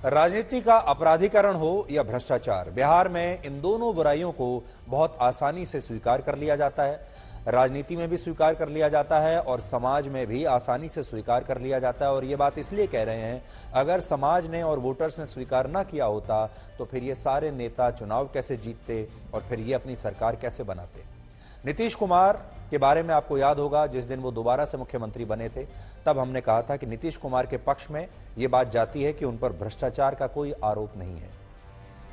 राजनीति का अपराधीकरण हो या भ्रष्टाचार, बिहार में इन दोनों बुराइयों को बहुत आसानी से स्वीकार कर लिया जाता है। राजनीति में भी स्वीकार कर लिया जाता है और समाज में भी आसानी से स्वीकार कर लिया जाता है। और ये बात इसलिए कह रहे हैं, अगर समाज ने और वोटर्स ने स्वीकार ना किया होता तो फिर ये सारे नेता चुनाव कैसे जीतते और फिर ये अपनी सरकार कैसे बनाते। नीतीश कुमार के बारे में आपको याद होगा, जिस दिन वो दोबारा से मुख्यमंत्री बने थे तब हमने कहा था कि नीतीश कुमार के पक्ष में ये बात जाती है कि उन पर भ्रष्टाचार का कोई आरोप नहीं है।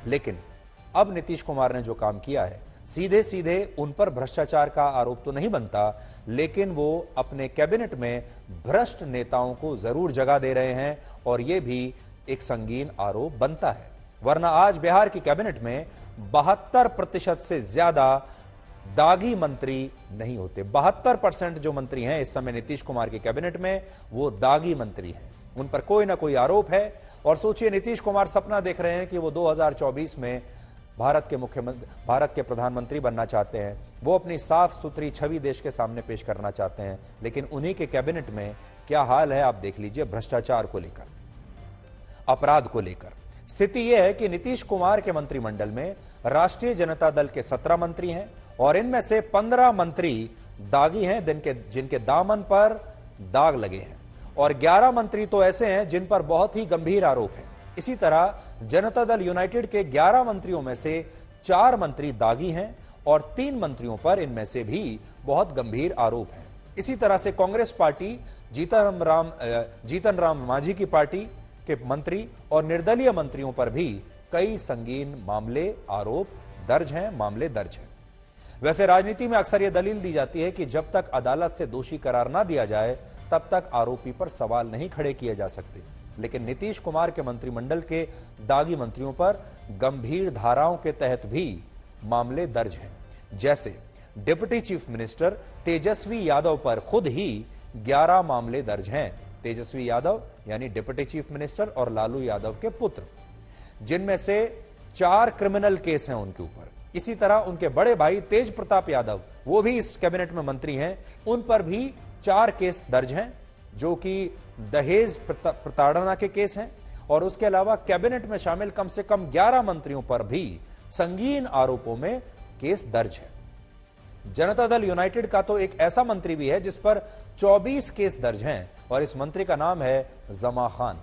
लेकिन अब नीतीश कुमार ने जो काम किया है, सीधे सीधे उन पर भ्रष्टाचार का आरोप तो नहीं बनता, लेकिन वो अपने कैबिनेट में भ्रष्ट नेताओं को जरूर जगह दे रहे हैं और ये भी एक संगीन आरोप बनता है। वरना आज बिहार की कैबिनेट में 72% से ज्यादा दागी मंत्री नहीं होते। 72% जो मंत्री हैं इस समय नीतीश कुमार के कैबिनेट में, वो दागी मंत्री हैं, उन पर कोई ना कोई आरोप है। और सोचिए, नीतीश कुमार सपना देख रहे हैं कि वो 2024 में भारत के प्रधानमंत्री बनना चाहते हैं। वो अपनी साफ सुथरी छवि देश के सामने पेश करना चाहते हैं, लेकिन उन्हीं के कैबिनेट में क्या हाल है आप देख लीजिए। भ्रष्टाचार को लेकर, अपराध को लेकर स्थिति यह है कि नीतीश कुमार के मंत्रिमंडल में राष्ट्रीय जनता दल के 17 मंत्री हैं और इनमें से 15 मंत्री दागी हैं, जिनके दामन पर दाग लगे हैं, और 11 मंत्री तो ऐसे हैं जिन पर बहुत ही गंभीर आरोप है। इसी तरह जनता दल यूनाइटेड के 11 मंत्रियों में से 4 मंत्री दागी हैं और 3 मंत्रियों पर इनमें से भी बहुत गंभीर आरोप हैं। इसी तरह से कांग्रेस पार्टी, जीतन राम मांझी की पार्टी के मंत्री और निर्दलीय मंत्रियों पर भी कई संगीन मामले दर्ज हैं। वैसे राजनीति में अक्सर यह दलील दी जाती है कि जब तक अदालत से दोषी करार ना दिया जाए तब तक आरोपी पर सवाल नहीं खड़े किए जा सकते। लेकिन नीतीश कुमार के मंत्रिमंडल के दागी मंत्रियों पर गंभीर धाराओं के तहत भी मामले दर्ज हैं। जैसे deputy chief minister Tejashwi Yadav पर खुद ही 11 मामले दर्ज हैं। तेजस्वी यादव यानी डिप्टी चीफ मिनिस्टर और लालू यादव के पुत्र, जिनमें से 4 क्रिमिनल केस हैं उनके ऊपर। इसी तरह उनके बड़े भाई तेज प्रताप यादव, वो भी इस कैबिनेट में मंत्री हैं, उन पर भी 4 केस दर्ज हैं, जो कि दहेज प्रताड़ना के केस हैं। और उसके अलावा कैबिनेट में शामिल कम से कम 11 मंत्रियों पर भी संगीन आरोपों में केस दर्ज है। जनता दल यूनाइटेड का तो एक ऐसा मंत्री भी है जिस पर 24 केस दर्ज हैं और इस मंत्री का नाम है जमा खान।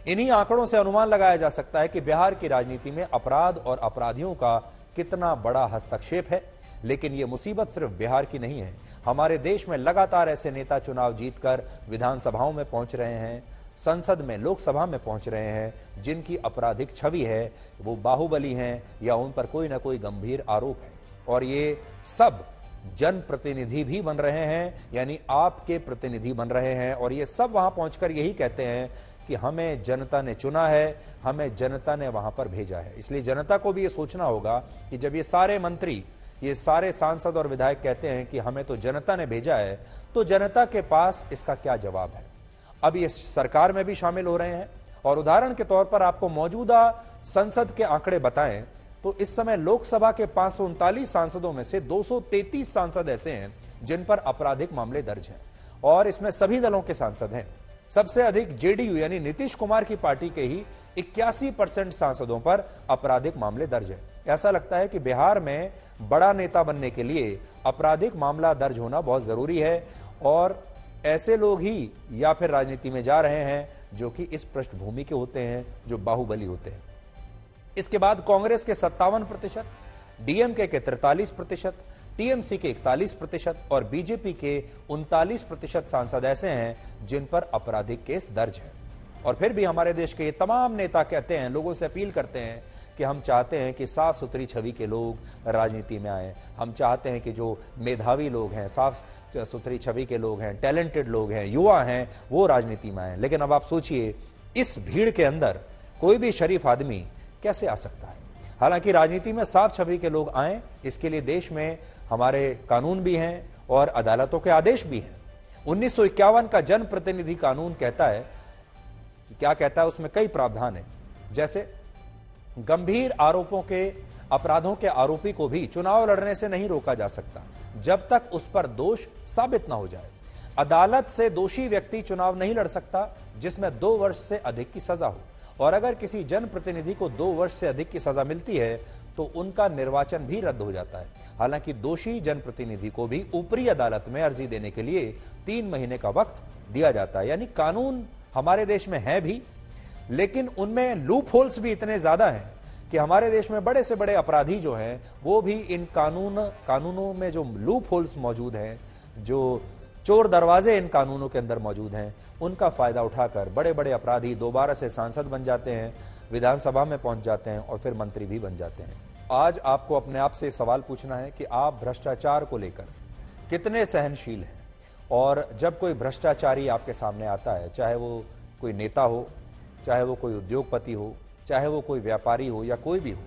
इन्हीं आंकड़ों से अनुमान लगाया जा सकता है कि बिहार की राजनीति में अपराध और अपराधियों का कितना बड़ा हस्तक्षेप है। लेकिन यह मुसीबत सिर्फ बिहार की नहीं है। हमारे देश में लगातार ऐसे नेता चुनाव जीतकर विधानसभाओं में पहुंच रहे हैं, संसद में, लोकसभा में पहुंच रहे हैं, जिनकी आपराधिक छवि है, वो बाहुबली हैं या उन पर कोई ना कोई गंभीर आरोप है। और ये सब जनप्रतिनिधि भी बन रहे हैं, यानी आपके प्रतिनिधि बन रहे हैं। और ये सब वहां पहुंचकर यही कहते हैं कि हमें जनता ने चुना है, हमें जनता ने वहां पर भेजा है। इसलिए जनता को भी ये सोचना होगा कि जब ये सारे मंत्री, ये सारे सांसद और विधायक कहते हैं कि हमें तो जनता ने भेजा है, तो जनता के पास इसका क्या जवाब है। अब ये सरकार में भी शामिल हो रहे हैं। और उदाहरण के तौर पर आपको मौजूदा संसद के आंकड़े बताएं तो इस समय लोकसभा के 539 सांसदों में से 233 सांसद ऐसे हैं जिन पर आपराधिक मामले दर्ज हैं, और इसमें सभी दलों के सांसद हैं। सबसे अधिक जेडीयू यानी नीतीश कुमार की पार्टी के ही 81% सांसदों पर आपराधिक मामले दर्ज है। ऐसा लगता है कि बिहार में बड़ा नेता बनने के लिए आपराधिक मामला दर्ज होना बहुत जरूरी है, और ऐसे लोग ही या फिर राजनीति में जा रहे हैं जो कि इस पृष्ठभूमि के होते हैं, जो बाहुबली होते हैं। इसके बाद कांग्रेस के 57%, डीएमके के 43%, टीएमसी के 41% और बीजेपी के 39% सांसद ऐसे हैं जिन पर आपराधिक केस दर्ज है। और फिर भी हमारे देश के ये तमाम नेता कहते हैं, लोगों से अपील करते हैं कि हम चाहते हैं कि साफ सुथरी छवि के लोग राजनीति में आए। हम चाहते हैं कि जो मेधावी लोग हैं, साफ सुथरी छवि के लोग हैं, टैलेंटेड लोग हैं, युवा हैं, वो राजनीति में आए। लेकिन अब आप सोचिए, इस भीड़ के अंदर कोई भी शरीफ आदमी कैसे आ सकता है। हालांकि राजनीति में साफ छवि के लोग आए, इसके लिए देश में हमारे कानून भी हैं और अदालतों के आदेश भी हैं। 1951 का जनप्रतिनिधि कानून कहता है, क्या कहता है, उसमें कई प्रावधान हैं। जैसे गंभीर आरोपों के अपराधों के आरोपी को भी चुनाव लड़ने से नहीं रोका जा सकता जब तक उस पर दोष साबित ना हो जाए। अदालत से दोषी व्यक्ति चुनाव नहीं लड़ सकता जिसमें 2 वर्ष से अधिक की सजा हो, और अगर किसी जनप्रतिनिधि को 2 वर्ष से अधिक की सजा मिलती है तो उनका निर्वाचन भी रद्द हो जाता है। हालांकि दोषी जनप्रतिनिधि को भी ऊपरी अदालत में अर्जी देने के लिए 3 महीने का वक्त दिया जाता है। यानी कानून हमारे देश में है भी, लेकिन उनमें लूप होल्स भी इतने ज्यादा हैं कि हमारे देश में बड़े से बड़े अपराधी जो हैं वो भी इन कानूनों में जो लूप होल्स मौजूद हैं, जो चोर दरवाजे इन कानूनों के अंदर मौजूद हैं, उनका फायदा उठाकर बड़े बड़े अपराधी दोबारा से सांसद बन जाते हैं, विधानसभा में पहुंच जाते हैं और फिर मंत्री भी बन जाते हैं। आज आपको अपने आप से सवाल पूछना है कि आप भ्रष्टाचार को लेकर कितने सहनशील हैं। और जब कोई भ्रष्टाचारी आपके सामने आता है, चाहे वो कोई नेता हो, चाहे वो कोई उद्योगपति हो, चाहे वो कोई व्यापारी हो या कोई भी हो,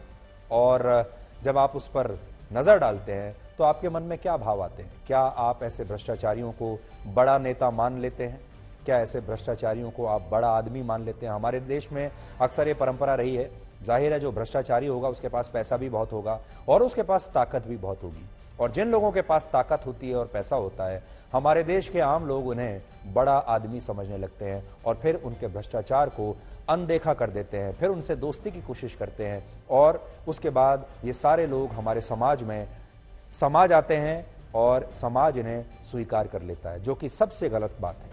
और जब आप उस पर नजर डालते हैं तो आपके मन में क्या भाव आते हैं? क्या आप ऐसे भ्रष्टाचारियों को बड़ा नेता मान लेते हैं? क्या ऐसे भ्रष्टाचारियों को आप बड़ा आदमी मान लेते हैं? हमारे देश में अक्सर ये परंपरा रही है। जाहिर है जो भ्रष्टाचारी होगा उसके पास पैसा भी बहुत होगा और उसके पास ताकत भी बहुत होगी, और जिन लोगों के पास ताकत होती है और पैसा होता है, हमारे देश के आम लोग उन्हें बड़ा आदमी समझने लगते हैं और फिर उनके भ्रष्टाचार को अनदेखा कर देते हैं, फिर उनसे दोस्ती की कोशिश करते हैं, और उसके बाद ये सारे लोग हमारे समाज में समा जाते हैं और समाज इन्हें स्वीकार कर लेता है, जो कि सबसे गलत बात है।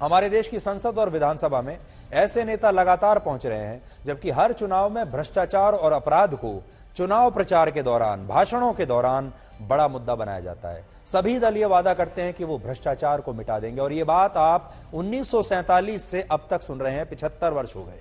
हमारे देश की संसद और विधानसभा में ऐसे नेता लगातार पहुंच रहे हैं, जबकि हर चुनाव में भ्रष्टाचार और अपराध को चुनाव प्रचार के दौरान, भाषणों के दौरान बड़ा मुद्दा बनाया जाता है। सभी दल ये वादा करते हैं कि वो भ्रष्टाचार को मिटा देंगे, और ये बात आप 1947 से अब तक सुन रहे हैं, 75 वर्ष हो गए,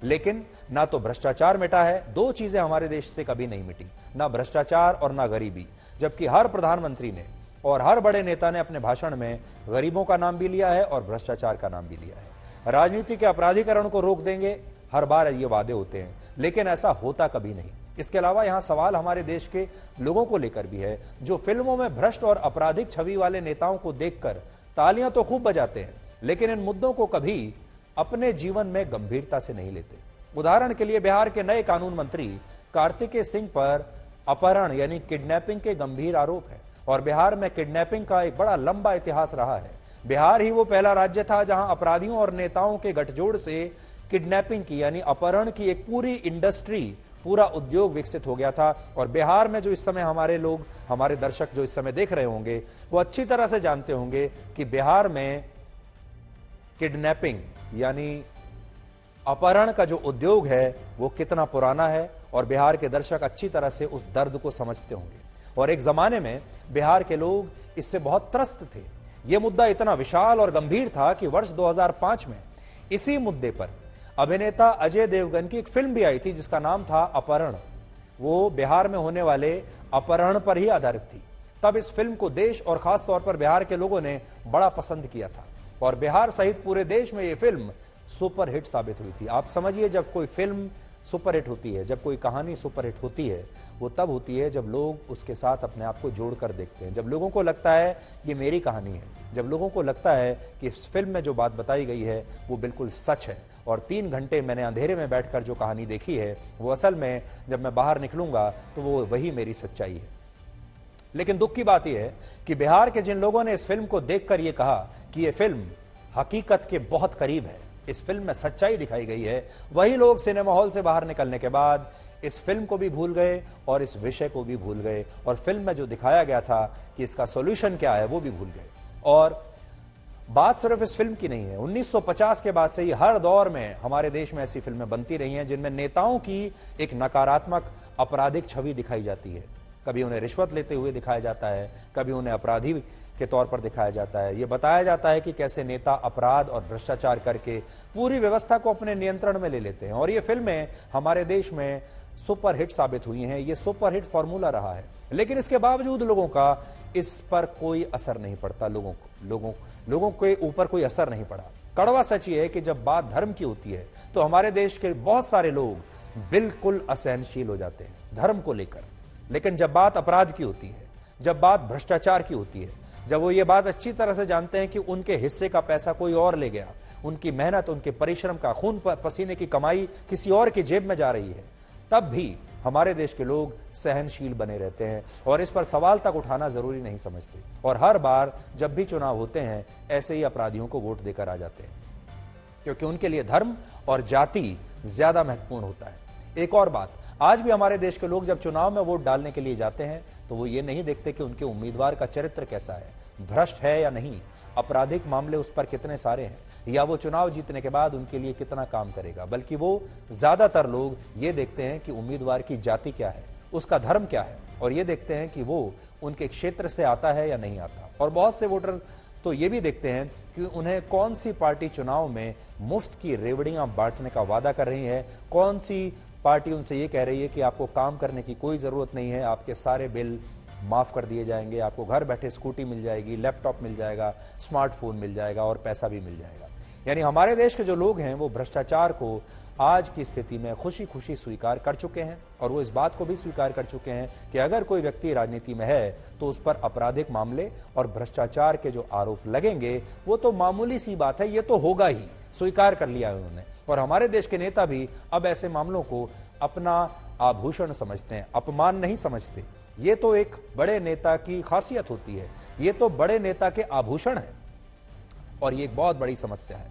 लेकिन ना तो भ्रष्टाचार मिटा है। 2 चीजें हमारे देश से कभी नहीं मिटी, ना भ्रष्टाचार और ना गरीबी, जबकि हर प्रधानमंत्री ने और हर बड़े नेता ने अपने भाषण में गरीबों का नाम भी लिया है और भ्रष्टाचार का नाम भी लिया है। राजनीति के अपराधीकरण को रोक देंगे, हर बार ये वादे होते हैं, लेकिन ऐसा होता कभी नहीं। इसके अलावा यहां सवाल हमारे देश के लोगों को लेकर भी है, जो फिल्मों में भ्रष्ट और आपराधिक छवि वाले नेताओं को देखकर तालियां तो खूब बजाते हैं, लेकिन इन मुद्दों को कभी अपने जीवन में गंभीरता से नहीं लेते। उदाहरण के लिए बिहार के नए कानून मंत्री कार्तिकेय सिंह पर अपहरण यानी किडनैपिंग के गंभीर आरोप है, और बिहार में किडनैपिंग का एक बड़ा लंबा इतिहास रहा है। बिहार ही वो पहला राज्य था जहां अपराधियों और नेताओं के गठजोड़ से किडनैपिंग की यानी अपहरण की एक पूरी इंडस्ट्री, पूरा उद्योग विकसित हो गया था। और बिहार में जो इस समय हमारे लोग, हमारे दर्शक जो इस समय देख रहे होंगे, वो अच्छी तरह से जानते होंगे कि बिहार में किडनैपिंग यानी अपहरण का जो उद्योग है वो कितना पुराना है, और बिहार के दर्शक अच्छी तरह से उस दर्द को समझते होंगे। और एक जमाने में बिहार के लोग इससे बहुत त्रस्त थे। यह मुद्दा इतना विशाल और गंभीर था कि वर्ष 2005 में इसी मुद्दे पर अभिनेता अजय देवगन की एक फिल्म भी आई थी जिसका नाम था अपहरण। वो बिहार में होने वाले अपहरण पर ही आधारित थी। तब इस फिल्म को देश और खास तौर पर बिहार के लोगों ने बड़ा पसंद किया था, और बिहार सहित पूरे देश में यह फिल्म सुपरहिट साबित हुई थी। आप समझिए, जब कोई फिल्म सुपरहिट होती है, जब कोई कहानी सुपरहिट होती है, वो तब होती है जब लोग उसके साथ अपने आप को जोड़कर देखते हैं, जब लोगों को लगता है ये मेरी कहानी है, जब लोगों को लगता है कि इस फिल्म में जो बात बताई गई है वो बिल्कुल सच है, और 3 घंटे मैंने अंधेरे में बैठकर जो कहानी देखी है वो असल में जब मैं बाहर निकलूंगा तो वो वही मेरी सच्चाई है। लेकिन दुख की बात यह है कि बिहार के जिन लोगों ने इस फिल्म को देखकर यह कहा कि यह फिल्म हकीकत के बहुत करीब है, इस फिल्म में सच्चाई दिखाई गई है, वही लोग सिनेमा हॉल से बाहर निकलने के बाद इस फिल्म को भी भूल गए और इस विषय को भी भूल गए, और फिल्म में जो दिखाया गया था कि इसका सॉल्यूशन क्या है वो भी भूल गए। और बात सिर्फ इस फिल्म की नहीं है, 1950 के बाद से ही हर दौर में हमारे देश में ऐसी फिल्में बनती रही हैं जिनमें नेताओं की एक नकारात्मक आपराधिक छवि दिखाई जाती है। कभी उन्हें रिश्वत लेते हुए दिखाया जाता है, कभी उन्हें अपराधी के तौर पर दिखाया जाता है। यह बताया जाता है कि कैसे नेता अपराध और भ्रष्टाचार करके पूरी व्यवस्था को अपने नियंत्रण में ले लेते हैं, और ये फिल्में हमारे देश में सुपरहिट साबित हुई हैं। ये सुपरहिट फॉर्मूला रहा है, लेकिन इसके बावजूद लोगों का इस पर कोई असर नहीं पड़ता। लोगों के ऊपर कोई असर नहीं पड़ा। कड़वा सच ये है कि जब बात धर्म की होती है तो हमारे देश के बहुत सारे लोग बिल्कुल असहनशील हो जाते हैं धर्म को लेकर, लेकिन जब बात अपराध की होती है, जब बात भ्रष्टाचार की होती है, जब वो ये बात अच्छी तरह से जानते हैं कि उनके हिस्से का पैसा कोई और ले गया, उनकी मेहनत, उनके परिश्रम का, खून पसीने की कमाई किसी और की जेब में जा रही है, तब भी हमारे देश के लोग सहनशील बने रहते हैं और इस पर सवाल तक उठाना जरूरी नहीं समझते, और हर बार जब भी चुनाव होते हैं ऐसे ही अपराधियों को वोट देकर आ जाते हैं। क्योंकि उनके लिए धर्म और जाति ज्यादा महत्वपूर्ण होता है। एक और बात, आज भी हमारे देश के लोग जब चुनाव में वोट डालने के लिए जाते हैं तो वो ये नहीं देखते कि उनके उम्मीदवार का चरित्र कैसा है, भ्रष्ट है या नहीं, आपराधिक मामले उस पर कितने सारे हैं, या वो चुनाव जीतने के बाद उनके लिए कितना काम करेगा, बल्कि वो ज्यादातर लोग ये देखते हैं कि उम्मीदवार की जाति क्या है, उसका धर्म क्या है, और ये देखते हैं कि वो उनके क्षेत्र से आता है या नहीं आता। और बहुत से वोटर तो ये भी देखते हैं कि उन्हें कौन सी पार्टी चुनाव में मुफ्त की रेवड़ियां बांटने का वादा कर रही है, कौन सी पार्टी उनसे ये कह रही है कि आपको काम करने की कोई जरूरत नहीं है, आपके सारे बिल माफ कर दिए जाएंगे, आपको घर बैठे स्कूटी मिल जाएगी, लैपटॉप मिल जाएगा, स्मार्टफोन मिल जाएगा और पैसा भी मिल जाएगा। यानी हमारे देश के जो लोग हैं वो भ्रष्टाचार को आज की स्थिति में खुशी खुशी स्वीकार कर चुके हैं, और वो इस बात को भी स्वीकार कर चुके हैं कि अगर कोई व्यक्ति राजनीति में है तो उस पर आपराधिक मामले और भ्रष्टाचार के जो आरोप लगेंगे वो तो मामूली सी बात है, ये तो होगा ही, स्वीकार कर लिया है उन्होंने। और हमारे देश के नेता भी अब ऐसे मामलों को अपना आभूषण समझते हैं, अपमान नहीं समझते। ये तो एक बड़े नेता की खासियत होती है, ये तो बड़े नेता के आभूषण है, और ये एक बहुत बड़ी समस्या है।